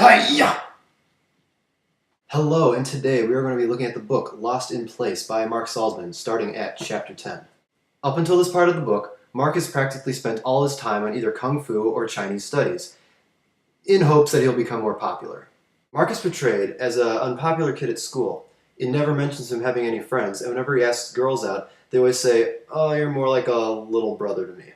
Hiya! Hello, and today we are going to be looking at the book Lost in Place by Mark Salzman, starting at chapter 10. Up until this part of the book, Mark has practically spent all his time on either Kung Fu or Chinese studies, in hopes that he'll become more popular. Mark is portrayed as an unpopular kid at school. It never mentions him having any friends, and whenever he asks girls out, they always say, "Oh, you're more like a little brother to me."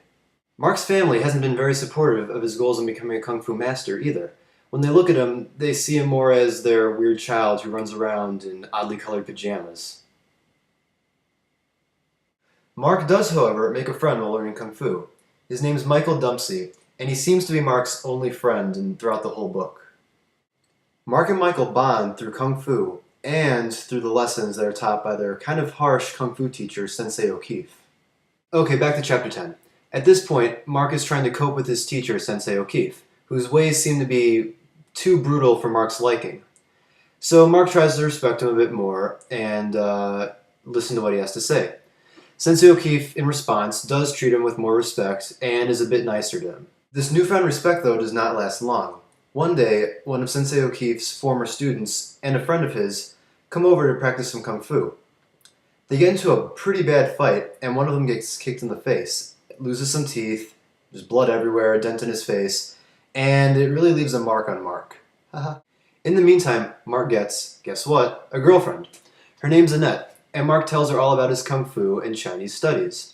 Mark's family hasn't been very supportive of his goals in becoming a Kung Fu master either. When they look at him, they see him more as their weird child who runs around in oddly colored pajamas. Mark does, however, make a friend while learning Kung Fu. His name's Michael Dumpsy, and he seems to be Mark's only friend throughout the whole book. Mark and Michael bond through Kung Fu and through the lessons that are taught by their kind of harsh Kung Fu teacher, Sensei O'Keefe. Okay, back to chapter 10. At this point, Mark is trying to cope with his teacher, Sensei O'Keefe, whose ways seem to be too brutal for Mark's liking. So Mark tries to respect him a bit more and listen to what he has to say. Sensei O'Keefe, in response, does treat him with more respect and is a bit nicer to him. This newfound respect, though, does not last long. One day, one of Sensei O'Keefe's former students and a friend of his come over to practice some Kung Fu. They get into a pretty bad fight, and one of them gets kicked in the face, loses some teeth, there's blood everywhere, a dent in his face, and it really leaves a mark on Mark. In the meantime, Mark gets, guess what, a girlfriend. Her name's Annette, and Mark tells her all about his Kung Fu and Chinese studies.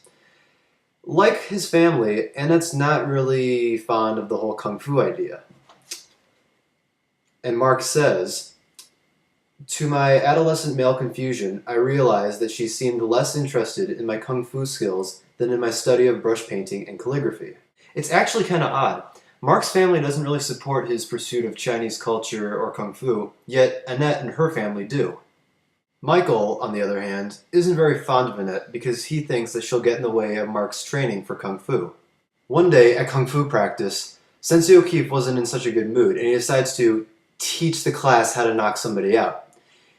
Like his family, Annette's not really fond of the whole Kung Fu idea. And Mark says, "To my adolescent male confusion, I realized that she seemed less interested in my Kung Fu skills than in my study of brush painting and calligraphy." It's actually kind of odd. Mark's family doesn't really support his pursuit of Chinese culture or Kung Fu, yet Annette and her family do. Michael, on the other hand, isn't very fond of Annette because he thinks that she'll get in the way of Mark's training for Kung Fu. One day at Kung Fu practice, Sensei O'Keefe wasn't in such a good mood, and he decides to teach the class how to knock somebody out.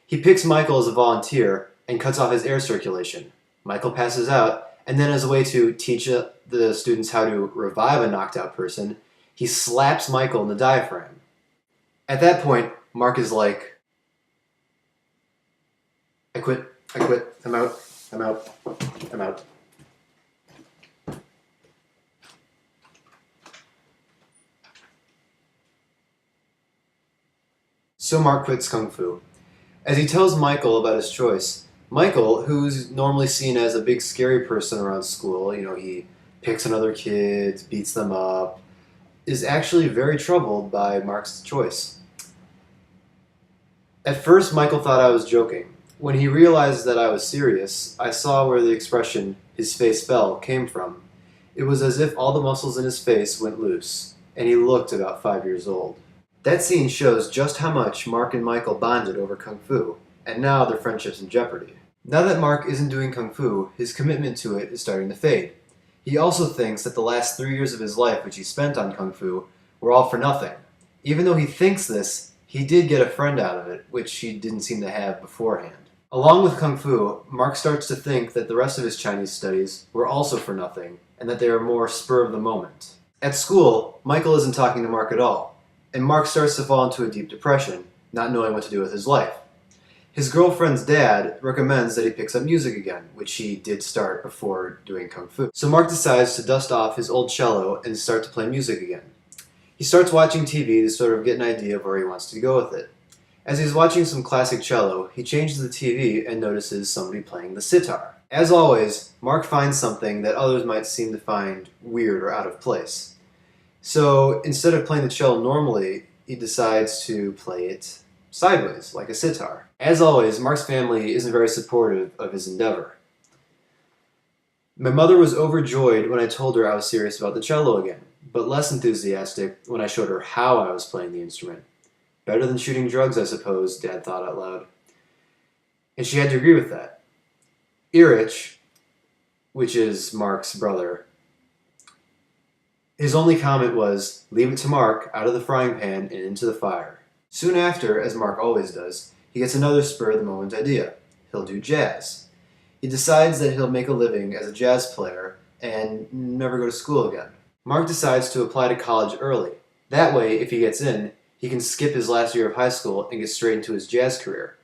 He picks Michael as a volunteer and cuts off his air circulation. Michael passes out, and then as a way to teach the students how to revive a knocked out person, he slaps Michael in the diaphragm. At that point, Mark is like, I quit, I'm out. So Mark quits Kung Fu. As he tells Michael about his choice, Michael, who's normally seen as a big scary person around school, he picks on other kids, beats them up, is actually very troubled by Mark's choice. At first, Michael thought I was joking. When he realized that I was serious, I saw where the expression, "his face fell," came from. It was as if all the muscles in his face went loose, and he looked about 5 years old. That scene shows just how much Mark and Michael bonded over Kung Fu, and now their friendship's in jeopardy. Now that Mark isn't doing Kung Fu, his commitment to it is starting to fade. He also thinks that the last 3 years of his life which he spent on Kung Fu were all for nothing. Even though he thinks this, he did get a friend out of it, which he didn't seem to have beforehand. Along with Kung Fu, Mark starts to think that the rest of his Chinese studies were also for nothing, and that they are more spur of the moment. At school, Michael isn't talking to Mark at all, and Mark starts to fall into a deep depression, not knowing what to do with his life. His girlfriend's dad recommends that he picks up music again, which he did start before doing Kung Fu. So Mark decides to dust off his old cello and start to play music again. He starts watching TV to sort of get an idea of where he wants to go with it. As he's watching some classic cello, he changes the TV and notices somebody playing the sitar. As always, Mark finds something that others might seem to find weird or out of place. So instead of playing the cello normally, he decides to play it sideways, like a sitar. As always, Mark's family isn't very supportive of his endeavor. My mother was overjoyed when I told her I was serious about the cello again, but less enthusiastic when I showed her how I was playing the instrument. Better than shooting drugs, I suppose, Dad thought out loud. And she had to agree with that. Erich, which is Mark's brother, his only comment was, "Leave it to Mark, out of the frying pan and into the fire." Soon after, as Mark always does, he gets another spur-of-the-moment idea. He'll do jazz. He decides that he'll make a living as a jazz player and never go to school again. Mark decides to apply to college early. That way, if he gets in, he he can skip his last year of high school and get straight into his jazz career.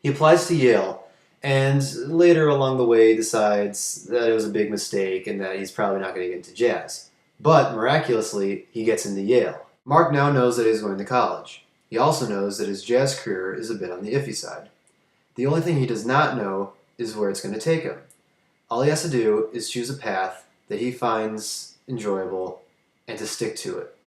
He applies to Yale, and later along the way decides that it was a big mistake and that he's probably not going to get into jazz. But miraculously, he gets into Yale. Mark now knows that he's going to college. He also knows that his jazz career is a bit on the iffy side. The only thing he does not know is where it's going to take him. All he has to do is choose a path that he finds enjoyable and to stick to it.